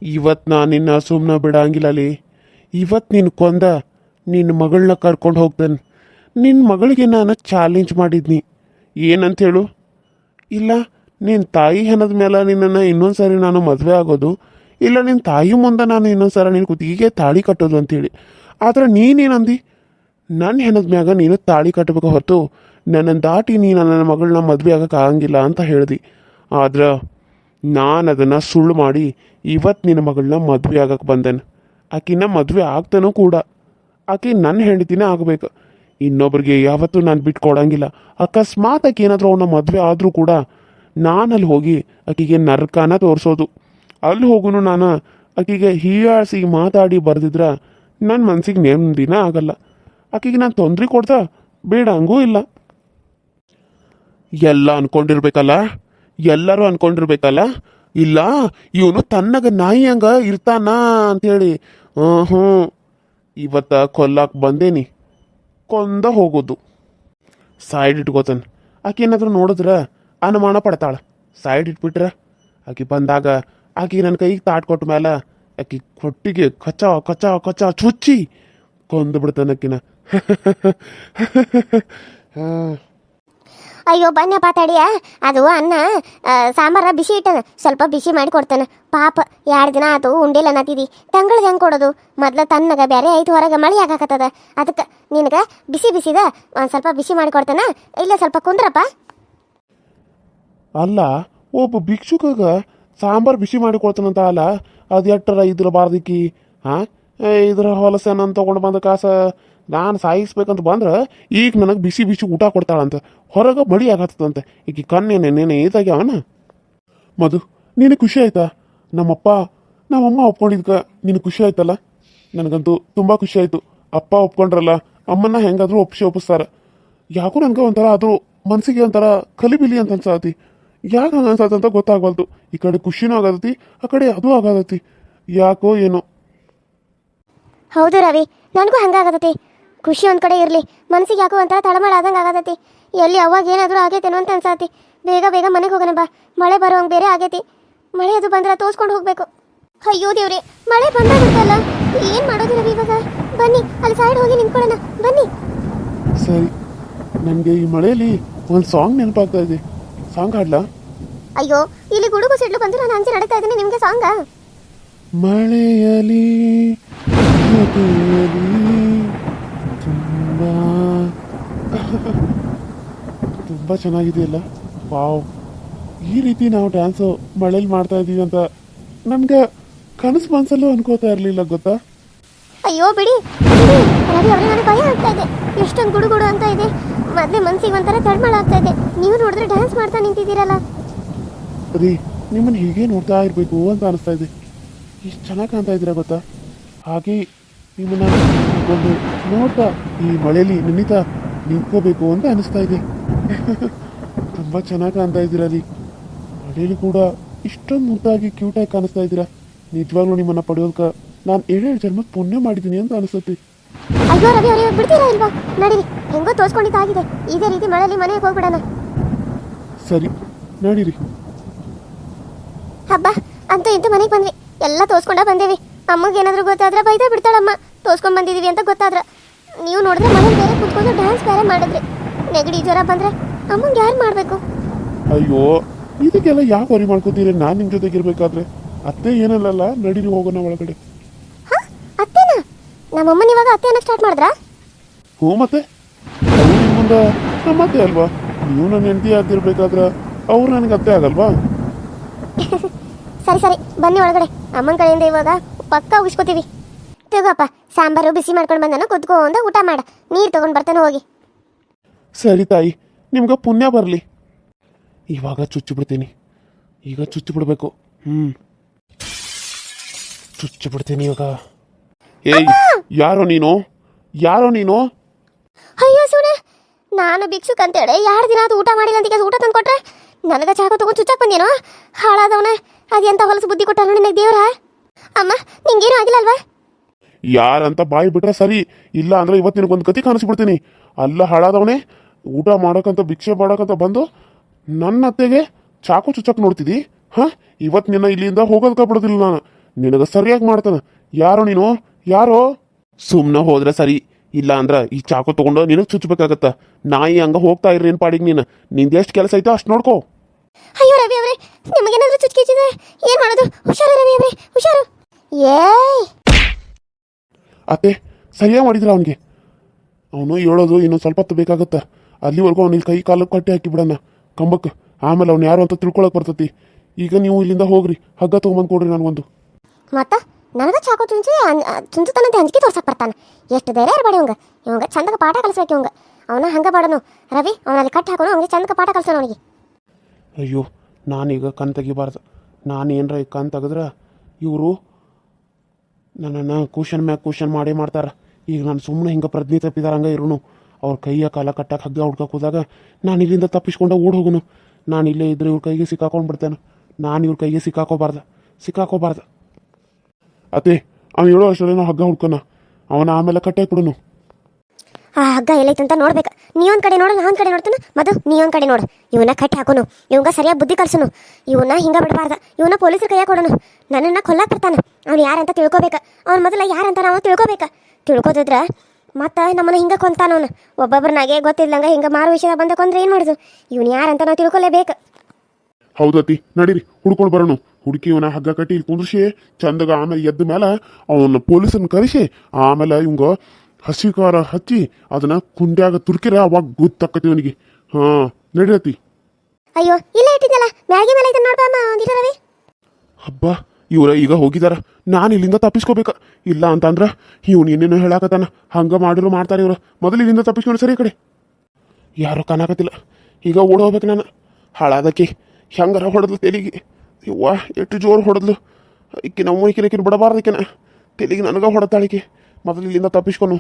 ಇವತ್ತು ನಾನು ನಿನ್ನ ಸುಮ್ಮನೆ ಬಿಡಂಗಿಲ್ಲಲಿ. ಇವತ್ತು ನೀನು ಕೊಂದ ನಿನ್ನ ಮಗಳನ್ನ ಕರ್ಕೊಂಡು ಹೋಗ್ತಾನೆ. ನಿನ್ನ ಮಗಳಿಗೆ ನಾನು ಚಾಲೆಂಜ್ ಮಾಡಿದ್ನಿ. ಏನಂತ ಹೇಳು? ಇಲ್ಲ ನಿನ್ನ ತಾಯಿ ಹೆಣದ ಮೇಲೆ ನಿನ್ನನ್ನು ಇನ್ನೊಂದು ಸಾರಿ ನಾನು ಮದುವೆ ಆಗೋದು, ಇಲ್ಲ ನಿನ್ನ ತಾಯಿ ಮುಂದೆ ನಾನು ಇನ್ನೊಂದು ಸಾರಿ ನಿನ್ನ ಕುತ್ತಿಗೆಗೆ ತಾಳಿ ಕಟ್ಟೋದು ಅಂತೇಳಿ. ಆದ್ರೆ ನೀನೇನಂದು ನನ್ನ ಹೆಣದ ಮ್ಯಾಗ ನೀನು ತಾಳಿ ಕಟ್ಟಬೇಕು ಹೊರತು ನನ್ನನ್ನು ದಾಟಿ ನೀನು ನನ್ನ ಮಗಳನ್ನ ಮದುವೆ ಆಗೋಕೆ ಆಗಂಗಿಲ್ಲ ಅಂತ ಹೇಳ್ದು. ಆದ್ರೆ ನಾನು ಅದನ್ನು ಸುಳ್ಳು ಮಾಡಿ ಇವತ್ತು ನಿನ್ನ ಮಗಳನ್ನ ಮದುವೆ ಆಗಕ್ಕೆ ಬಂದೇನೆ. ಆಕಿನ ಮದುವೆ ಆಗ್ತಾನೂ ಕೂಡ. ಆಕೆ ನನ್ನ ಹೆಂಡತಿನೇ ಆಗಬೇಕು. ಇನ್ನೊಬ್ರಿಗೆ ಯಾವತ್ತೂ ನಾನು ಬಿಟ್ಟು ಕೊಡಂಗಿಲ್ಲ. ಅಕಸ್ಮಾತ್ ಆಕೆ ಏನಾದರೂ ಅವನ ಮದುವೆ ಆದರೂ ಕೂಡ ನಾನು ಅಲ್ಲಿ ಹೋಗಿ ಆಕೆಗೆ ನರಕನ ತೋರಿಸೋದು. ಅಲ್ಲಿ ಹೋಗುನು ನಾನು ಆಕೆಗೆ ಹೀಯಾಳಿಸಿ ಮಾತಾಡಿ ಬರೆದಿದ್ರೆ ನನ್ನ ಮನಸ್ಸಿಗೆ ನೆಮ್ಮದಿನ ಆಗಲ್ಲ. ಆಕೆಗೆ ನಾನು ತೊಂದರೆ ಕೊಡ್ತಾ ಬೇಡ ಹಂಗೂ ಇಲ್ಲ. ಎಲ್ಲ ಅನ್ಕೊಂಡಿರ್ಬೇಕಲ್ಲ, ಎಲ್ಲರೂ ಅನ್ಕೊಂಡಿರ್ಬೇಕಲ್ಲ, ಇಲ್ಲ ಇವನು ತನ್ನಗ ನಾಯಿ ಹಂಗ ಇರ್ತಾನ ಅಂಥೇಳಿ. ಹ್ಞೂ ಇವತ್ತ ಕೊಲ್ಲಾಕ್ ಬಂದೇನಿ, ಕೊಂದ ಹೋಗೋದು. ಸೈಡ್ ಇಟ್ಕೋತಾನೆ. ಆಕೆ ಏನಾದರೂ ನೋಡಿದ್ರೆ ಅನುಮಾನ ಪಡ್ತಾಳೆ. ಸೈಡ್ ಇಟ್ಬಿಟ್ರೆ ಆಕೆ ಬಂದಾಗ ಆಕೆ ನನ್ನ ಕೈಗೆ ತಾಟ್ ಕೊಟ್ಟ ಮೇಲೆ ಆಕೆ ಕೊಟ್ಟಿಗೆ ಕಚ ಕಚ ಕಚ ಚುಚ್ಚಿ ಕೊಂದು ಬಿಡ್ತಾನೆ ಆಕಿನ. ಹಾಂ ಅಯ್ಯೋ ಬನ್ನಪ್ಪ ತಡಿಯ, ಅದು ಅನ್ನ ಸಾಂಬಾರ ಬಿಸಿ ಇಟ್ಟನ, ಸ್ವಲ್ಪ ಬಿಸಿ ಮಾಡಿ ಕೊಡ್ತಾನೆ. ಪಾಪ 2 ದಿನ ಆತು ಉಂಡಿಲ್ಲ ಅನ್ನತಿದಿ, ತಂಗಳದ ಹೆಂಗೆ ಕೊಡೋದು? ಮೊದ್ಲು ತನ್ನಗ ಬೇರೆ ಐದು ಹೊರಗೆ ಮಳೆ ಆಗಾಕತ್ತದ. ಅದಕ್ಕೆ ನಿನಗೆ ಬಿಸಿ ಬಿಸಿದ ಒಂದು ಸ್ವಲ್ಪ ಬಿಸಿ ಮಾಡಿ ಕೊಡ್ತಾನ. ಇಲ್ಲ ಸ್ವಲ್ಪ ಕುಂದ್ರಪ್ಪ. ಅಲ್ಲ, ಒಬ್ಬ ಭಿಕ್ಷುಕಾಗ ಸಾಂಬಾರು ಬಿಸಿ ಮಾಡಿ ಕೊಡ್ತಾನಂತ. ಅಲ್ಲ ಅದು ಎಟ್ಟರ ಇದ್ರ ಬಾರ್ದಿಕ್ಕಿ. ಹಾಂ ಇದ್ರ ಹೊಲಸೇನಂತ ತೊಗೊಂಡು ಬಂದ ಕಾಸ ನಾನು ಸಾಯಿಸ್ಬೇಕಂತ ಬಂದ್ರೆ ಈಗ ನನಗೆ ಬಿಸಿ ಬಿಸಿ ಊಟ ಕೊಡ್ತಾಳಂತ. ಹೊರಗೆ ಬಳಿ ಆಗತ್ತದಂತೆ. ಈಗ ಕಣ್ಣೇನೇನೇನು ಈತಾಗ್ಯಾವನ. ಮಧು, ನಿನಗೆ ಖುಷಿ ಆಯ್ತಾ? ನಮ್ಮಮ್ಮ ಒಪ್ಕೊಂಡಿದ್ಕ ನಿನಗೆ ಖುಷಿ ಆಯ್ತಲ್ಲ? ನನಗಂತೂ ತುಂಬ ಖುಷಿ ಆಯಿತು. ಅಪ್ಪ ಒಪ್ಕೊಂಡ್ರಲ್ಲ, ಅಮ್ಮನ್ನ ಹೆಂಗಾದ್ರೂ ಒಪ್ಪಿಸ್ತಾರ. ಯಾಕೋ ನನಗೆ ಒಂಥರ ಆದರೂ ಮನಸ್ಸಿಗೆ ಒಂಥರ ಕಲಿಬಿಲಿ ಅಂತ ಅನ್ಸತಿ. ಯಾಕೆ ಹಂಗೆ ಅನ್ಸತ್ತಂತ ಗೊತ್ತಾಗವಲ್ತು. ಈ ಕಡೆ ಖುಷಿನೂ ಆಗತೈತಿ, ಆ ಕಡೆ ಅದು ಆಗತೈತಿ. ಯಾಕೋ ಏನೋ. ಹೌದು ರವಿ, ನನಗೂ ಹಂಗಾಗತೈತಿ. ಖುಷಿ ಒಂದು ಕಡೆ ಇರಲಿ, ಮನಸ್ಸಿಗೆ ಯಾಕೋ ಒಂಥರ ತಳಮಳ ಆದಂಗೆ ಆಗತೈತಿ. ಎಲ್ಲಿ ಅವಾಗ ಏನಾದರೂ ಆಗೈತೇನೋ ಅಂತ ಅನ್ಸತಿ. ಬೇಗ ಬೇಗ ಮನೆಗೆ ಹೋಗೋಣ ಬಾ. ಮಳೆ ಬರೋಂಗೆ ಬೇರೆ ಆಗೈತಿ. ಮಳೆ ಅದು ಬಂದ್ರೆ ತೋರಿಸ್ಕೊಂಡು ಹೋಗ್ಬೇಕು. ಅಯ್ಯೋ ದೇವ್ರಿ, ಮಳೆ ಬಂದಾಗುತ್ತಲ್ಲ, ಏನು ಮಾಡೋದು ರವಿ ಇವಾಗ? ಬನ್ನಿ ಅಲ್ಲಿ ಸೈಡ್ ಹೋಗಿ ನಿಂತ್ಕೊಳ್ಳೋಣ, ಬನ್ನಿ. ಸರಿ, ನನಗೆ ಈ ಮಳೆಯಲ್ಲಿ ಒಂದು ಸಾಂಗ್ ನೆನಪಾಗ್ತಾ ಇದೆ. ಸಾಂಗ್ ಹಾಡ್ಲಾ? ಅಯ್ಯೋ, ಇಲ್ಲಿ ಗುಡುಗು ಸಿಡ್ಲು ಬಂದು ನಾನು ಅಂಚೆ ನಡೀತಾ ಇದ್ದೀನಿ. ನಿಮಗೆ ಸಾಂಗ? ಮಳೆಯಲಿ ತುಂಬ ಚೆನ್ನಾಗಿದೆಯಲ್ಲ. ವಾವ್, ಈ ರೀತಿ ನಾವು ಡ್ಯಾನ್ಸು ಮಳೇಲಿ ಮಾಡ್ತಾ ಇದ್ದೀವಿ ಅಂತ ನಮ್ಗೆ ಕನಸು ಮನಸ್ಸಲ್ಲೂ ಅನ್ಕೋತಾ ಇರಲಿಲ್ಲ, ಗೊತ್ತಾ? ಅಯ್ಯೋ ಬಿಡಿ ಬಿಡಿ ರವಿ ಅವರೇ, ನನಗೆ ಭಯ ಆಗ್ತಾ ಇದೆ. ಎಷ್ಟೊಂದು ಗುಡುಗುಡು ಅಂತ ಇದೆ. ಮೊದಲೇ ಮನಸ್ಸಿಗೆ ಒಂಥರ ತಳಮಳ ಆಗ್ತಾ ಇದೆ. ನೀವು ನೋಡಿದ್ರೆ ಡ್ಯಾನ್ಸ್ ಮಾಡ್ತಾ ನಿಂತಿದ್ದೀರಲ್ಲ. ರೀ, ನಿಮ್ಮನ್ನು ಹೀಗೆ ನೋಡ್ತಾ ಇರಬೇಕು ಅಂತ ಅನಿಸ್ತಾ ಇದೆ. ಎಷ್ಟು ಚೆನ್ನಾಗಿ ಕಾಣ್ತಾ ಇದ್ದೀರಾ ಗೊತ್ತಾ? ಹಾಗೆ ನಿಮ್ಮನ್ನ ನಿಂತ್ಕೊಂಡು ನೋಡ್ತಾ ಈ ಮಳೆಯಲ್ಲಿ ನೆನೀತಾ ನಿಂತ್ಕೋಬೇಕು ಅಂತ ಅನಿಸ್ತಾ ಇದೆ. ತುಂಬ ಚೆನ್ನಾಗಿ ಕಾಣ್ತಾ ಇದ್ದೀರಾ ರೀ. ಮಳೆಯಲ್ಲಿ ಕೂಡ ಇಷ್ಟೊಂದು ಮುದ್ದಾಗಿ ಕ್ಯೂಟಾಗಿ ಕಾಣಿಸ್ತಾ ಇದ್ದೀರಾ. ನಿಜವಾಗ್ಲೂ ನಿಮ್ಮನ್ನು ಪಡೆಯೋದಕ್ಕೆ ನಾನು 7 ಜನ್ಮದ ಪುಣ್ಯ ಮಾಡಿದ್ದೀನಿ ಅಂತ ಅನಿಸುತ್ತೆ. ಅಯ್ಯೋ ರವಿ ಅವರೇ, ಬಿಡ್ತೀರಾ ಇಲ್ವಾ? ನಡೀರಿ, ಹೆಂಗೋ ತೋರಿಸ್ಕೊಂಡಿದ್ದಾಗಿದೆ. ಇದೇ ರೀತಿ ಮಳೆಯಲ್ಲಿ ಮನೆಗೆ ಹೋಗ್ಬಿಡೋಣ. ಸರಿ, ನಡೀರಿ. ಹಬ್ಬ ಅಂತೂ ಇಂತೂ ಮನೆಗೆ ಬಂದ್ವಿ. ಎಲ್ಲ ತೋರಿಸ್ಕೊಂಡ ಬಂದೇವಿ. ಅಮ್ಮಗೆ ಏನಾದರೂ ಗೊತ್ತಾದ್ರೆ ಬೈದ ಬಿಡ್ತಾಳಮ್ಮ. ತೋರಿಸ್ಕೊಂಡು ಬಂದಿದ್ದೀವಿ ಅಂತ ಗೊತ್ತಾದ್ರೆ. ನೀವು ನೋಡಿದ್ರೆ ಮನೇಲಿ ಬೇರೆ ಕೂತ್ಕೊಂಡು ಡ್ಯಾನ್ಸ್ ಬೇರೆ ಮಾಡಿದ್ರಿ. ನೆಗಡಿ ಜ್ವರ ಬಂದರೆ ಅಮ್ಮಂಗೆ ಯಾರು ಮಾಡಬೇಕು? ಅಯ್ಯೋ, ಇದಕ್ಕೆಲ್ಲ ಯಾಕೆ ವರಿ ಮಾಡ್ಕೋತೀರಿ? ನಾನು ನಿಮ್ಮ ಜೊತೆಗೆ ಇರಬೇಕಾದ್ರೆ ಅತ್ತೆ ಏನಲ್ಲ, ನಡೀರಿ ಹೋಗೋಣ ಒಳಗಡೆ. ಹಾಂ, ಅತ್ತೇನಾ? ನಮ್ಮಮ್ಮನ ಇವಾಗ ಅತ್ತೆ ಅನ್ನೋಕ್ಕೆ ಸ್ಟಾರ್ಟ್ ಮಾಡಿದ್ರಾ? ಹ್ಞೂ, ಮತ್ತೆ ಅವ್ರು ನಿಮ್ಮ ಮುಂದೆ ನಮ್ಮ ಅತ್ತೆ ಅಲ್ವಾ? ನೀವು ನನ್ನ ಹೆಂಡತಿ ಆಗ್ತಿರ್ಬೇಕಾದ್ರೆ ಅವ್ರು ನನಗೆ ಅತ್ತೆ ಆಗಲ್ವಾ? ಸರಿ ಸರಿ, ಬನ್ನಿ ಒಳಗಡೆ. ಅಮ್ಮನ ಕಡೆಯಿಂದ ಇವಾಗ ಪಕ್ಕ ಉಗಿಸ್ಕೋತೀವಿ. ತಗೋಪ್ಪ, ಸಾಂಬಾರು ಬಿಸಿ ಮಾಡ್ಕೊಂಡು ಬಂದನ, ಕುತ್ಕೊಂಡು ಊಟ ಮಾಡ. ನೀರು ತೊಗೊಂಡು ಬರ್ತಾನೆ ಹೋಗಿ. ಸರಿ ತಾಯಿ, ನಿಮ್ಗೆ ಪುಣ್ಯ ಬರಲಿ. ಇವಾಗ ಚುಚ್ಚು ಬಿಡ್ತೀನಿ. ಈಗ ಚುಚ್ಚು ಬಿಡಬೇಕು. ಚುಚ್ಚು ಬಿಡ್ತೀನಿ ಇವಾಗ. ಏಯ್, ಯಾರೋ ನೀನು? ಅಯ್ಯೋ ಸುನೆ, ನಾನು ಭಿಕ್ಷುಕ್ ಅಂತೇಳಿ 2 ದಿನ ಅದು ಊಟ ಮಾಡಿಲ್ಲ ಅಂತ ಊಟ ತಂದು ಕೊಟ್ರೆ ನನಗೆ ಚಾಕು ತಗೊಂಡು ಚುಚ್ಚಕ್ಕೆ ಬಂದೇನೋ? ಹಾಳಾದವನ, ಅದೆಂತ ಹೊಲಸು ಬುದ್ಧಿ ಕೊಟ್ಟ ನಿನಗೆ ದೇವ್ರ? ಅಮ್ಮ, ನಿಂಗೇನು ಆಗಿಲ್ಲ ಅಲ್ವಾ? ಯಾರಂತ ಬಾಯಿ ಬಿಟ್ರೆ ಸರಿ, ಇಲ್ಲ ಅಂದ್ರೆ ಇವತ್ತು ನಿನಗೊಂದು ಗತಿ ಕಾಣಿಸ್ಬಿಡ್ತೀನಿ. ಅಲ್ಲ ಹಾಳಾದವನೇ, ಊಟ ಮಾಡೋಕ್ಕಂತ ಭಿಕ್ಷೆ ಮಾಡೋಕ್ಕಂತ ಬಂದು ನನ್ನ ಅತ್ತೆಗೆ ಚಾಕು ಚುಚ್ಚಕ್ಕೆ ನೋಡ್ತಿದ್ದಿ? ಹಾಂ, ಇವತ್ತು ನಿನ್ನ ಇಲ್ಲಿಂದ ಹೋಗೋದಕ್ಕೆ ಬಿಡೋದಿಲ್ಲ ನಾನು. ನಿನಗೆ ಸರಿಯಾಗಿ ಮಾಡ್ತಾನೆ. ಯಾರೋ ನೀನು, ಯಾರೋ? ಸುಮ್ಮನೆ ಹೋದ್ರೆ ಸರಿ, ಇಲ್ಲ ಅಂದ್ರೆ ಈ ಚಾಕು ತಗೊಂಡು ನಿನಗೆ ಚುಚ್ಚಬೇಕಾಗತ್ತ. ನಾಯಿ ಹಂಗ ಹೋಗ್ತಾ ಇರ್ರಿ ಏನ್ ಪಾಡಿಗೆ ನೀನು. ನಿಂದು ಎಷ್ಟು ಕೆಲಸ ಐತೋ ಅಷ್ಟು ನೋಡ್ಕೋ. ಅಯ್ಯೋ ರವಿ ಅವರೇ, ನಿಮಗೇನಾದ್ರೂ ಚುಚ್ಕಿಚಿದ್ರೆ ಏನ್ ಮಾಡೋದು? ಹುಷಾರು ರವಿ ಅವರೇ, ಹುಷಾರು. ಏಯ್ ಅತ್ತೆ, ಸರಿಯಾಗಿ ಮಾಡಿದ್ರ ಅವನಿಗೆ. ಅವನು ಹೇಳೋದು ಇನ್ನೊಂದು ಸ್ವಲ್ಪ ಹೊತ್ತು ಬೇಕಾಗತ್ತ. ಅಲ್ಲಿವರೆಗೂ ಅವನಿಗೆ ಕೈ ಕಾಲು ಕಟ್ಟಿ ಹಾಕಿ ಬಿಡೋಣ ಕಂಬಕ್ಕೆ. ಆಮೇಲೆ ಅವ್ನು ಯಾರು ಅಂತ ತಿಳ್ಕೊಳಕ್ ಬರ್ತತಿ. ಈಗ ನೀವು ಇಲ್ಲಿಂದ ಹೋಗ್ರಿ, ಹಗ್ಗ ತೊಗೊಂಬಂದು ಕೊಡ್ರಿ ನನಗೊಂದು. ಮತ್ತ ನನಗೆ ಚಾಕು ಚುಂಚುತ್ತಾನಂತೆ ಅಂಜಿಕೆ ತೋರ್ಸಕ್ ಬರ್ತಾನೆ. ಎಷ್ಟು ಧೈರ್ಯ ಇರಬೇಡಿ ಇವಂಗ ಚಂದಗ ಪಾಠ ಕಲಿಸ್ಬೇಕು ಇವಂಗ. ಅವನ ಹಂಗ ಬಾಡನು ರವಿ, ಅವನಲ್ಲಿ ಕಟ್ಟಿ ಹಾಕೋನು, ಅವ್ನಿಗೆ ಚಂದಗ ಪಾಠ ಕಲಿಸೋಣ ಅವನಿಗೆ. ಅಯ್ಯೋ, ನಾನೀಗ ಕಣ್ ತೆಗಿಬಾರ್ದು. ನಾನು ಏನರ ಈಗ ಕಣ್ ತೆಗೆದ್ರೆ ಇವರು ನನ್ನನ್ನು ಕ್ವಶನ್ ಮ್ಯಾಗ ಕ್ವಶನ್ ಮಾಡೇ ಮಾಡ್ತಾರೆ. ಈಗ ನಾನು ಸುಮ್ಮನೆ ಹಿಂಗೆ ಪ್ರಜ್ಞೆ ತಪ್ಪಿದಾರಂಗೆ ಇರೋನು. ಅವ್ರ ಕೈಯ ಕಾಲ ಕಟ್ಟಕ್ಕೆ ಹಗ್ಗ ಹುಡ್ಕಕ್ಕೆ ಹೋದಾಗ ನಾನು ಇಲ್ಲಿಂದ ತಪ್ಪಿಸ್ಕೊಂಡು ಓಡ್ ಹೋಗೋನು. ನಾನು ಇಲ್ಲೇ ಇದ್ರೆ ಇವ್ರ ಕೈಗೆ ಸಿಕ್ಕಾಕೊಂಡು ಬಿಡ್ತೇನೆ. ನಾನು ಇವ್ರ ಕೈಗೆ ಸಿಕ್ಕಾಕೋಬಾರ್ದು. ಅತ್ತೆ, ಅವ್ನು ಹೇಳೋ ಅಷ್ಟರಲ್ಲಿ ನಾವು ಹಗ್ಗ ಹುಡ್ಕೋಣ. ಅವನ ಆಮೇಲೆ ಕಟ್ಟೆ ಕೊಡೋನು. ಆ ಹಗ್ಗ ಎಲ್ಲೈತೆ ಅಂತ ನೋಡ್ಬೇಕು. ನೀ ಒಂದ್ ಕಡೆ ನೋಡು, ನಾ ಒಂದ್ ಕಡೆ ನೋಡ್ತಾನೆ. ಮದು ನೀ ಒಂದ್ ಕಡೆ ನೋಡು. ಇವನ್ನ ಕಟ್ಟಿ ಹಾಕೋನು, ಇವಂಗ ಸರಿಯಾಗಿ ಬುದ್ಧಿ ಕಲ್ಸೋನು. ಇವನ್ನ ಹಿಂಗ ಬಿಡಬಾರ್ದ. ಇವನ್ನ ಪೊಲೀಸರ ಕೈಯಾಗ ಕೊಡೋನು. ನನ್ನನ್ನು ಕೊಲ್ಲಾಕ್ ಬರ್ತಾನೆ. ಅವ್ನು ಯಾರಂತ ತಿಳ್ಕೊಬೇಕ. ಅವ್ನ ಮೊದಲ ಯಾರಂತ ನಾವು ತಿಳ್ಕೊಬೇಕ. ತಿಳ್ಕೊದಿದ್ರ ಮತ್ತೆ ನಮ್ಮನ್ನ ಹಿಂಗ ಕೊಂತಾನ ಅವನು. ಒಬ್ಬೊಬ್ಬರನಾಗೆ ಗೊತ್ತಿಲ್ಲಂಗ ಹಿಂಗ ಮಾರು ವಿಷಯ ಬಂದ ಕೊಂದ್ರೆ ಏನು ಮಾಡುದು? ಇವನು ಯಾರಂತ ನಾವು ತಿಳ್ಕೊಲೇಬೇಕು. ಹೌದತಿ, ನಡೀರಿ ಹುಡ್ಕೊಂಡು ಬರೋಣ. ಹುಡುಕಿ ಇವನ ಹಗ್ಗ ಕಟ್ಟಿ ಇಲ್ಲಿ ಕುಂದ್ರಿಸಿ ಚಂದಗ. ಆಮೇಲೆ ಎದ್ದ ಮೇಲೆ ಅವನ ಪೊಲೀಸನ್ನ ಕರೆಸಿ ಆಮೇಲೆ ಇವಂಗ ಹಸಿ ಖಾರ ಹಚ್ಚಿ ಅದನ್ನ ಕುಂಡ್ಯಾಗ ತುರ್ಕಿರ ಅವಾಗ ಗೊತ್ತಾಕತಿ ಅವನಿಗೆ. ಹಾ, ನಡೀರತಿ. ಅಯ್ಯೋ, ಇಲ್ಲೇ ಇಟ್ಟಿದ್ದಲ್ಲ, ಮ್ಯಾಗಿ ಮೇಲೆ ಐತೆ ನೋಡ್ಬಾ ರವಿ. ಹಬ್ಬ, ಇವ್ರ ಈಗ ಹೋಗಿದಾರ. ನಾನು ಇಲ್ಲಿಂದ ತಪ್ಪಿಸ್ಕೋಬೇಕ. ಇಲ್ಲ ಅಂತಂದ್ರೆ ಇವ್ನು ಏನೇನೋ ಹೇಳಾಕತ್ತಾನ. ಹಂಗ ಮಾಡಿದ್ರು ಮಾಡ್ತಾರೆ ಇವ್ರು. ಮೊದಲು ಇಲ್ಲಿಂದ ತಪ್ಪಿಸ್ಕೊಂಡು ಸರಿ ಕಡೆ. ಯಾರೋ ಕಾಣಕತ್ತಿಲ್ಲ. ಈಗ ಓಡ್ ಹೋಗ್ಬೇಕು ನಾನು. ಹಾಳಾದಕ್ಕೆ ಹೆಂಗಾರ ಹೊಡೆದ್ಲು ತೆಲಿಗೆ. ಯವ್ವ, ಎಷ್ಟು ಜೋರು ಹೊಡೆದ್ಲು. ಈಕೆ ನಮ್ಮ ಈಕಿನ ಬಿಡಬಾರ್ದಕ್ಕೆನ. ತೆಲಿಗೆ ನನಗೆ ಹೊಡೆದಾಳಿಕೆ. ಮೊದಲು ಇಲ್ಲಿಂದ ತಪ್ಪಿಸ್ಕೊನು.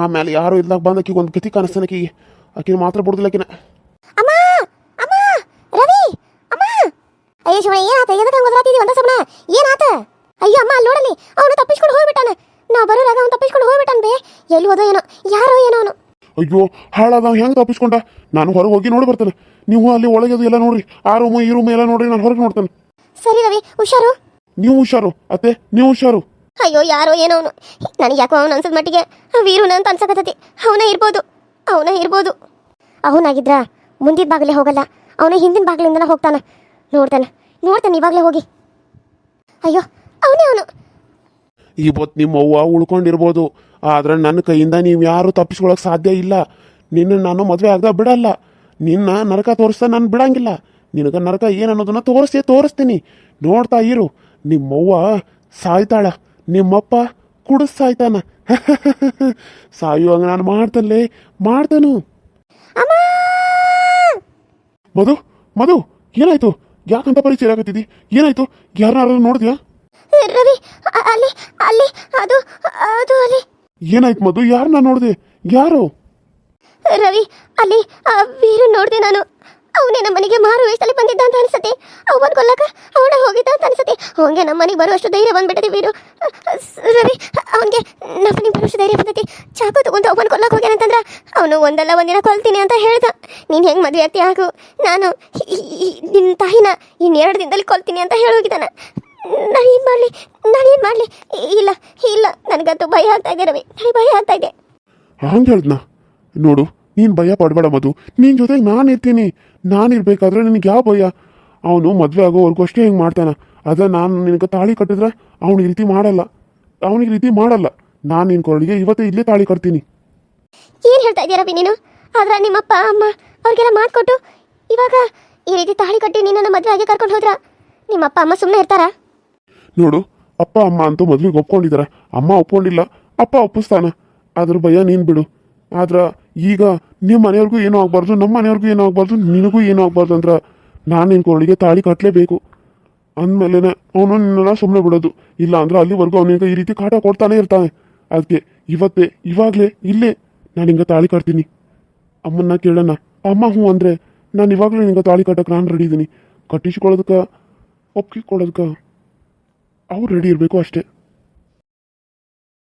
ಆಮೇಲೆ ಯಾರು ಇಲ್ದಾಗ ಬಂದಕ್ಕಿಗೆ ಒಂದು ಗತಿ ಕಾಣಿಸ್ತಾನಕ್ಕಿಗೆ. ಆಕಿನ ಮಾತ್ರ ಬಿಡುದಿಲ್ಲ ಆಕಿನ. ಅಮ್ಮ ಅಮ್ಮ ರವಿ ಅಮ್ಮ. ಅಯ್ಯೋ ಶಿವ, ಏನಾತ? ಎದಕ್ಕೆ ಹಂಗೆ ಓದಾತಿದ್ದೀವಿ ಅಂತ ಸುಮ್ಮನೆ? ಏನಾತ? ಅಯ್ಯೋ ಅಮ್ಮ, ಅಲ್ಲಿ ನೋಡಲಿ, ಅವನು ತಪ್ಪಿಸ್ಕೊಂಡು ಹೋಗ್ಬಿಟ್ಟಾನ. ನಾವು ಬರೋರಾಗ ಅವ್ನು ತಪ್ಪಿಸ್ಕೊಂಡು ಹೋಗ್ಬಿಟ್ಟಾನ ಬೇ. ಎಲ್ಲಿ ಹೋದೋ ಏನೋ, ಯಾರೋ ಏನೋ ಅವನು. ಅಯ್ಯೋ, ಹಾಳಾದ ಹೆಂಗೆ ತಪ್ಪಿಸ್ಕೊಂಡ? ನಾನು ಹೊರಗೆ ಹೋಗಿ ನೋಡಿ ಬರ್ತೇನೆ. ನೀವು ಅಲ್ಲಿ ಒಳಗೆ ಅದು ಎಲ್ಲ ನೋಡ್ರಿ. ಆ ರೂಮು ಈ ರೂಮು ಎಲ್ಲ ನೋಡ್ರಿ. ನಾನು ಹೊರಗೆ ನೋಡ್ತೇನೆ. ಸರಿ ರವಿ, ಹುಷಾರು. ನೀವು ಹುಷಾರು ಅತ್ತೆ, ನೀವು ಹುಷಾರು. ಅಯ್ಯೋ, ಯಾರೋ ಏನೋ ಅವನು. ನನಗೆ ಯಾಕೋ ಅವನು ಅನ್ಸದ ಮಟ್ಟಿಗೆ ವೀರುನ ಅಂತ ಅನ್ಸಕತ್ತತಿ. ಅವನೇ ಇರ್ಬೋದು. ಅವನಾಗಿದ್ರ ಮುಂದಿನ ಬಾಗಿಲೇ ಹೋಗಲ್ಲ, ಅವನ ಹಿಂದಿನ ಬಾಗಿಲಿಂದನ ಹೋಗ್ತಾನೆ. ನೋಡ್ತಾನೆ ಇವಾಗಲೇ ಹೋಗಿ. ಅಯ್ಯೋ, ಅವನು. ಇವತ್ತು ನಿಮ್ಮ ಅವ್ವ ಉಳ್ಕೊಂಡಿರ್ಬೋದು, ಆದ್ರೆ ನನ್ನ ಕೈಯಿಂದ ನೀವು ಯಾರು ತಪ್ಪಿಸ್ಕೊಳಕ್ ಸಾಧ್ಯ ಇಲ್ಲ. ನಿನ್ನ ನಾನು ಮದುವೆ ಆಗದ ಬಿಡಲ್ಲ. ನಿನ್ನ ನರಕ ತೋರಿಸ್ತಾ ನಾನು ಬಿಡಂಗಿಲ್ಲ. ನಿನಗೆ ನರಕ ಏನು ಅನ್ನೋದನ್ನ ತೋರಿಸ್ತೀನಿ. ನೋಡ್ತಾ ಇರು. ನಿಮ್ಮವ್ವ ಸಾಯ್ತಾಳ, ನಿಮ್ಮಪ್ಪ ಕುಡಿಸ್ತಾಯ್ತಾನ. ಸಾಯುವಂಗ ನಾನು ಮಾಡ್ತಾನು. ಮಧು, ಏನಾಯ್ತು? ಯಾಕಂತ ಪರಿಚಯ ಆಗತ್ತಿದ್ದಿ? ಏನಾಯ್ತು? ಯಾರನ್ನಾರು ನೋಡಿದ್ಯಾ? ರವಿ, ಅಲ್ಲಿ ಅದು ಅಲ್ಲಿ. ಏನಾಯ್ತು ಮಧು? ಯಾರನ್ನ ನೋಡಿದೆ? ಯಾರು? ರವಿ, ಅಲ್ಲಿ ಆ ವೀರು ನೋಡಿದೆ ನಾನು. ಅವನೇ ನಮ್ಮ ಮನೆಗೆ ಮಾರು ವೇಷದಲ್ಲಿ ಬಂದಿದ್ದ ಅಂತ ಅನ್ಸತ್ತೆ. ಅವನ್ ಕೊಲ್ಲಕ ಅವನ ಹೋಗಿದ್ದ ಅಂತ ಅನ್ಸತ್ತೆ. ಅವನಿಗೆ ನಮ್ಮ ಮನೆಗೆ ಬರುವಷ್ಟು ಧೈರ್ಯ ಬಂದ್ಬಿಟ್ಟದೆ ವೀರು. ರವಿ, ಅವನಿಗೆ ನಮ್ಮ ಮನೆಗೆ ಬರುವಷ್ಟು ಧೈರ್ಯ ಬಂದೈತಿ. ಚಾಕು ತಗೊಂಡು ಅವನ್ ಕೊಲ್ಲಕ್ಕೆ ಹೋಗ್ಯಾನಂತಂದ್ರ ಅವನು ಒಂದಿನ ಕೊಲ್ತೀನಿ ಅಂತ ಹೇಳ್ದ. ನೀನು ಹೆಂಗೆ ಮದುವೆ ಆಗ್ತಿ ಆಗು, ನಾನು ನಿನ್ನ ತಾಯಿನ 2 ದಿನದಲ್ಲಿ ಕೊಲ್ತೀನಿ ಅಂತ ಹೇಳೋಗಿದ್ದಾನ. ನಾನೇನು ಮಾಡಲಿ? ಇಲ್ಲ, ನನಗಂತೂ ಭಯ ಆಗ್ತಾ ಇದೆ ರವಿ, ನನಗೆ ಭಯ ಆಗ್ತಾ ಇದೆ. ಹಂಗೆ ಹೇಳ್ದ್ನ? ನೋಡು, ನೀನು ಭಯ ಪಡಬೇಡ ಮಧು. ನಿನ್ನ ಜೊತೆಗೆ ನಾನು ಇರ್ತೀನಿ. ನಾನಿರ್ಬೇಕಾದ್ರೆ ನಿನಗೆ ಯಾವ ಭಯ? ಅವನು ಮದುವೆ ಆಗೋವರೆಗೂ ಅಷ್ಟೇ ಹಿಂಗೆ ಮಾಡ್ತಾನೆ. ಅದ ನಾನು ನಿನಗೆ ತಾಳಿ ಕಟ್ಟಿದ್ರೆ ಅವನಿಗೆ ರೀತಿ ಮಾಡಲ್ಲ. ನಾನು ನಿನ್ನ ಕೊರಳಿಗೆ ಇವತ್ತೇ ಇಲ್ಲೇ ತಾಳಿ ಕಟ್ತೀನಿ. ಏನು ಹೇಳ್ತಾ ಇದೀಯ ರವಿ ನೀನು? ಆದ್ರೆ ನಿಮ್ಮಪ್ಪ ಅಮ್ಮ ಅವ್ರಿಗೆಲ್ಲ ಮಾತು ಕೊಟ್ಟು ಇವಾಗ ಈ ರೀತಿ ತಾಳಿ ಕಟ್ಟಿ ನಿನ್ನನ್ನು ಮದುವೆ ಆಗಿ ಕರ್ಕೊಂಡು ಹೋದ್ರ ನಿಮ್ಮಪ್ಪ ಅಮ್ಮ ಸುಮ್ಮನೆ ಇರ್ತಾರ? ನೋಡು, ಅಪ್ಪ ಅಮ್ಮ ಅಂತೂ ಮದುವೆಗೆ ಒಪ್ಕೊಂಡಿದ್ದಾರೆ. ಅಮ್ಮ ಒಪ್ಕೊಂಡಿಲ್ಲ, ಅಪ್ಪ ಒಪ್ಪಿಸ್ತಾನ. ಅದ್ರ ಭಯ ನೀನು ಬಿಡು. ಆದ್ರೆ ಈಗ ನಿಮ್ಮ ಮನೆಯವ್ರಿಗೂ ಏನೂ ಆಗ್ಬಾರ್ದು, ನಮ್ಮ ಮನೆಯವ್ರಿಗೂ ಏನೂ ಆಗ್ಬಾರ್ದು, ನಿನಗೂ ಏನೂ ಆಗ್ಬಾರ್ದು ಅಂದ್ರೆ ನಾನು ನಿನ್ನ ಕೊರಳಿಗೆ ತಾಳಿ ಕಟ್ಟಲೇಬೇಕು. ಅಂದಮೇಲೆ ಅವನು ನಿನ್ನ ಸುಮ್ಮನೆ ಬಿಡೋದು. ಇಲ್ಲ ಅಂದ್ರೆ ಅಲ್ಲಿವರೆಗೂ ಅವನಿಗೆ ಈ ರೀತಿ ಕಾಟ ಕೊಡ್ತಾನೆ ಇರ್ತಾನೆ. ಅದಕ್ಕೆ ಇವಾಗಲೇ ಇಲ್ಲೇ ನಾನು ಹಿಂಗೆ ತಾಳಿ ಕಟ್ತೀನಿ. ಅಮ್ಮನ್ನ ಕೇಳೋಣ. ಅಮ್ಮ ಹ್ಞೂ ಅಂದರೆ ನಾನು ಇವಾಗಲೇ ನಿಂಗೆ ತಾಳಿ ಕಟ್ಟಕ್ಕೆ ನಾನು ರೆಡಿ ಇದ್ದೀನಿ. ಕಟ್ಟಿಸ್ಕೊಳ್ಳೋದಕ್ಕೆ ಒಪ್ಪಿಕೊಳ್ಳೋದಕ್ಕೆ ಅವ್ರು ರೆಡಿ ಇರಬೇಕು ಅಷ್ಟೇ.